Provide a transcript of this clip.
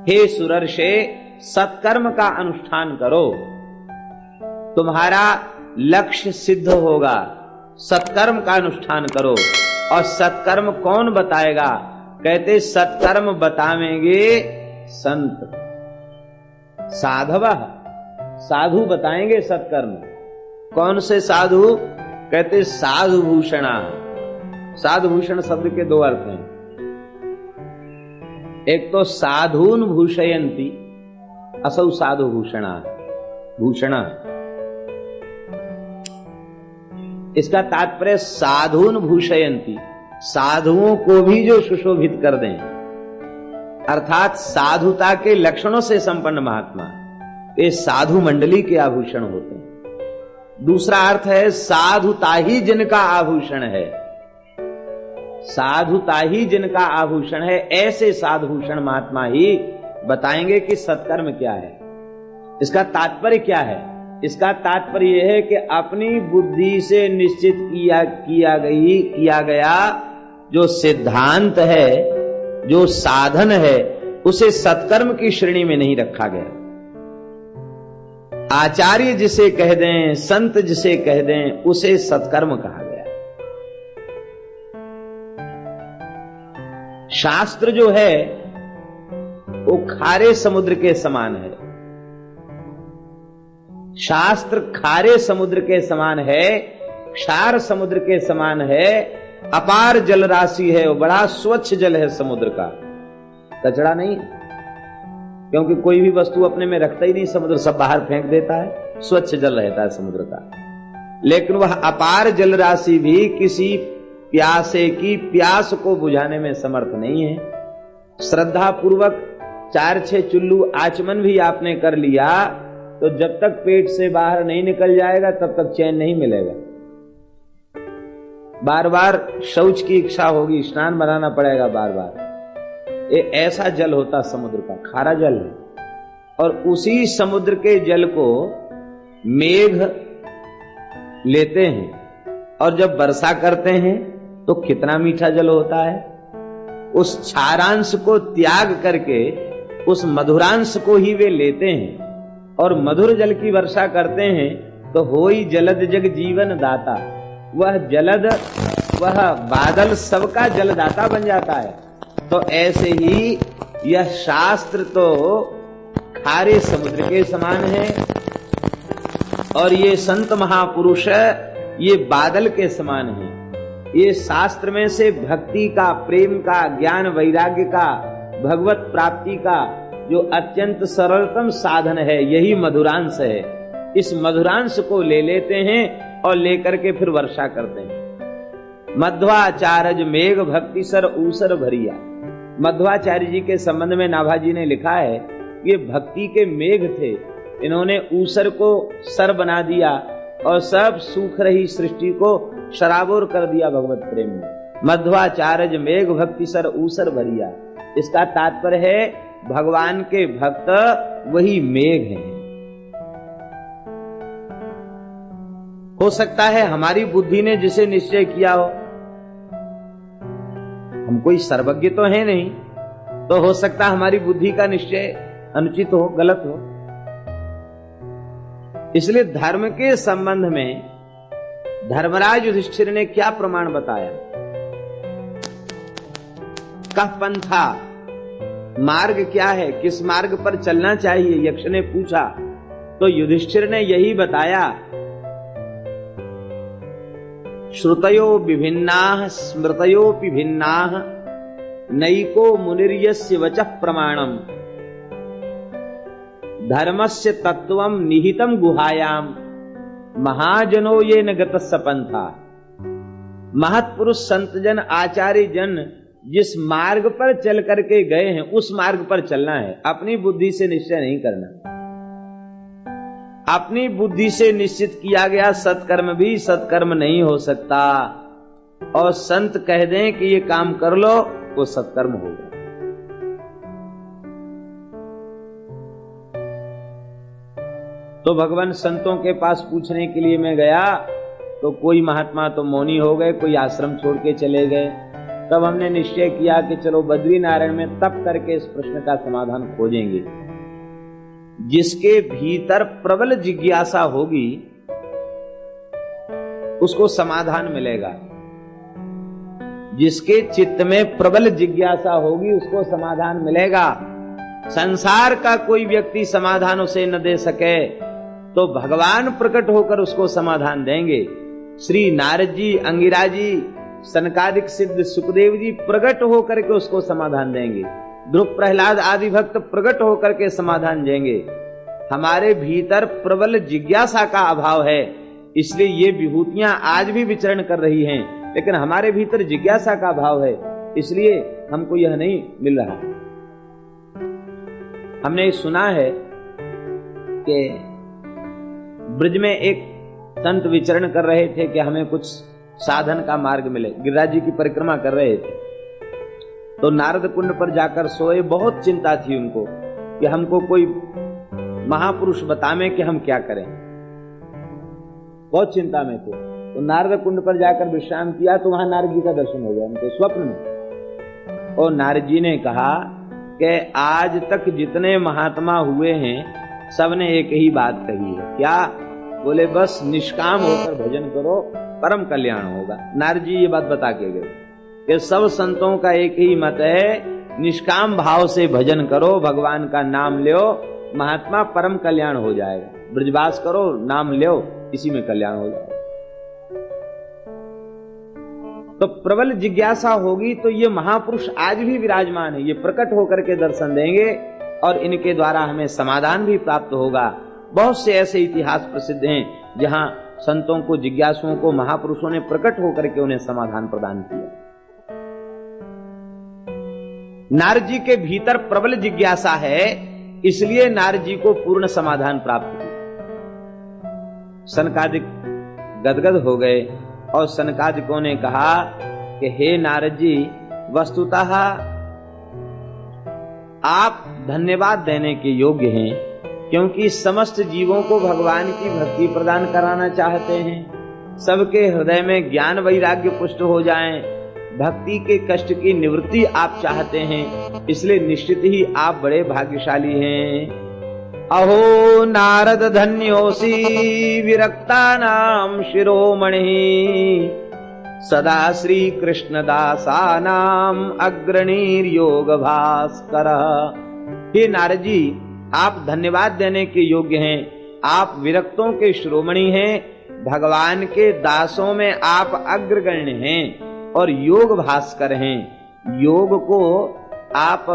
हे सुरर्षे, सत्कर्म का अनुष्ठान करो, तुम्हारा लक्ष्य सिद्ध होगा। सत्कर्म का अनुष्ठान करो। और सत्कर्म कौन बताएगा? कहते सत्कर्म बतावेंगे संत, साधव, साधु बताएंगे सत्कर्म। कौन से साधु? कहते साधु भूषणा। साधु भूषण शब्द के दो अर्थ हैं। एक तो साधून भूषयंती, असौ साधु भूषणा, भूषणा। इसका तात्पर्य साधून भूषयंती, साधुओं को भी जो सुशोभित कर दें, अर्थात साधुता के लक्षणों से संपन्न महात्मा, ये साधु मंडली के आभूषण होते हैं। दूसरा अर्थ है साधुता ही जिनका आभूषण है, साधुता ही जिनका आभूषण है, ऐसे साधुभूषण महात्मा ही बताएंगे कि सत्कर्म क्या है। इसका तात्पर्य क्या है? इसका तात्पर्य यह है कि अपनी बुद्धि से निश्चित किया गया जो सिद्धांत है, जो साधन है, उसे सत्कर्म की श्रेणी में नहीं रखा गया। आचार्य जिसे कह दें, संत जिसे कह दें, उसे सत्कर्म कहा गया। शास्त्र जो है वो खारे समुद्र के समान है। शास्त्र खारे समुद्र के समान है, क्षार समुद्र के समान है, अपार जल राशि है, वो बड़ा स्वच्छ जल है समुद्र का, कचरा नहीं। क्योंकि कोई भी वस्तु अपने में रखता ही नहीं समुद्र, सब बाहर फेंक देता है, स्वच्छ जल रहता है समुद्र का। लेकिन वह अपार जल राशि भी किसी प्यासे की प्यास को बुझाने में समर्थ नहीं है। श्रद्धा पूर्वक 4-6 चुल्लू आचमन भी आपने कर लिया तो जब तक पेट से बाहर नहीं निकल जाएगा तब तक चैन नहीं मिलेगा। बार बार शौच की इच्छा होगी, स्नान बनाना पड़ेगा बार बार। ये ऐसा जल होता समुद्र का, खारा जल है। और उसी समुद्र के जल को मेघ लेते हैं और जब वर्षा करते हैं तो कितना मीठा जल होता है। उस क्षारांश को त्याग करके उस मधुरांश को ही वे लेते हैं और मधुर जल की वर्षा करते हैं तो होई जलद जग जीवन दाता। वह जलद, वह बादल सबका जलदाता बन जाता है। तो ऐसे ही यह शास्त्र तो खारे समुद्र के समान है और ये संत महापुरुष ये बादल के समान है। ये शास्त्र में से भक्ति का, प्रेम का, ज्ञान वैराग्य का, भगवत प्राप्ति का जो अत्यंत सरलतम साधन है, यही मधुरांश है। इस मधुरांश को ले लेते हैं और लेकर के फिर वर्षा करते हैं। मध्वाचार्य मेघ भक्ति सर ऊसर भरिया। मध्वाचार्य जी के संबंध में नाभाजी ने लिखा है, ये भक्ति के मेघ थे, इन्होंने ऊसर को सर बना दिया और सब सूख रही सृष्टि को शराबोर कर दिया भगवत प्रेम में। मध्वाचार्य मेघ भक्ति सर ऊसर भरिया। इसका तात्पर्य है भगवान के भक्त वही मेघ हैं। हो सकता है हमारी बुद्धि ने जिसे निश्चय किया हो, हम कोई सर्वज्ञ तो है नहीं, तो हो सकता हमारी बुद्धि का निश्चय अनुचित हो, गलत हो। इसलिए धर्म के संबंध में धर्मराज युधिष्ठिर ने क्या प्रमाण बताया? कह पंथा, मार्ग क्या है, किस मार्ग पर चलना चाहिए, यक्ष ने पूछा। तो युधिष्ठिर ने यही बताया, श्रुतयो विभिन्नाः स्मृतयोऽपि भिन्नाः नैको मुनिर्यस्य वचः प्रमाणम् धर्मस्य तत्वं निहितं गुहायां महाजनो येन गतस्य पंथा। महत्पुरुष संतजन आचार्य जन जिस मार्ग पर चल करके गए हैं उस मार्ग पर चलना है, अपनी बुद्धि से निश्चय नहीं करना। अपनी बुद्धि से निश्चित किया गया सत्कर्म भी सत्कर्म नहीं हो सकता, और संत कह दें कि ये काम कर लो वो सत्कर्म होगा। तो भगवान संतों के पास पूछने के लिए मैं गया तो कोई महात्मा तो मौनी हो गए, कोई आश्रम छोड़ के चले गए, तब हमने निश्चय किया कि चलो बद्रीनारायण में तप करके इस प्रश्न का समाधान खोजेंगे। जिसके भीतर प्रबल जिज्ञासा होगी उसको समाधान मिलेगा। जिसके चित्त में प्रबल जिज्ञासा होगी उसको समाधान मिलेगा। संसार का कोई व्यक्ति समाधान उसे न दे सके तो भगवान प्रकट होकर उसको समाधान देंगे। श्री नारद जी, अंगिरा जी, सनकादिक सिद्ध सुखदेव जी प्रकट होकर के उसको समाधान देंगे। ध्रुव प्रहलाद आदि भक्त प्रकट होकर के समाधान देंगे। हमारे भीतर प्रबल जिज्ञासा का अभाव है, इसलिए ये विभूतियां आज भी विचरण कर रही हैं, लेकिन हमारे भीतर जिज्ञासा का अभाव है, इसलिए हमको यह नहीं मिल रहा। हमने सुना है कि ब्रज में एक संत विचरण कर रहे थे कि हमें कुछ साधन का मार्ग मिले। गिरिराज जी की परिक्रमा कर रहे थे तो नारद कुंड पर जाकर सोए। बहुत चिंता थी उनको कि हमको कोई महापुरुष बतावे कि हम क्या करें। बहुत चिंता में थे तो नारद कुंड पर जाकर विश्राम किया तो वहां नारद जी का दर्शन हो गया उनको स्वप्न में। और नारद जी ने कहा कि आज तक जितने महात्मा हुए हैं सबने एक ही बात कही है। क्या? बोले बस निष्काम होकर भजन करो, परम कल्याण होगा। नारद जी ये बात बता के गए कि सब संतों का एक ही मत है, निष्काम भाव से भजन करो, भगवान का नाम लो, महात्मा परम कल्याण हो जाएगा। ब्रजवास करो, नाम लो, इसी में कल्याण हो जाएगा। तो प्रबल जिज्ञासा होगी तो ये महापुरुष आज भी विराजमान है, ये प्रकट होकर के दर्शन देंगे और इनके द्वारा हमें समाधान भी प्राप्त होगा। बहुत से ऐसे इतिहास प्रसिद्ध हैं जहां संतों को, जिज्ञासुओं को महापुरुषों ने प्रकट होकर के उन्हें समाधान प्रदान किया। नारद जी के भीतर प्रबल जिज्ञासा है, इसलिए नारद जी को पूर्ण समाधान प्राप्त हुआ। सनकादिक गदगद हो गए और सनकादिकों ने कहा कि हे नारद जी, वस्तुतः आप धन्यवाद देने के योग्य हैं, क्योंकि समस्त जीवों को भगवान की भक्ति प्रदान कराना चाहते हैं। सबके हृदय में ज्ञान वैराग्य पुष्ट हो जाएं, भक्ति के कष्ट की निवृत्ति आप चाहते हैं, इसलिए निश्चित ही आप बड़े भाग्यशाली हैं। अहो नारद धन्योसी विरक्ता नाम शिरोमणि, सदा श्री कृष्ण दासा नाम अग्रणीर योग भास्कर। हे नारद जी, आप धन्यवाद देने के योग्य हैं। आप विरक्तों के शिरोमणि हैं, भगवान के दासों में आप अग्रगण्य हैं और योग भास्कर हैं। योग को आप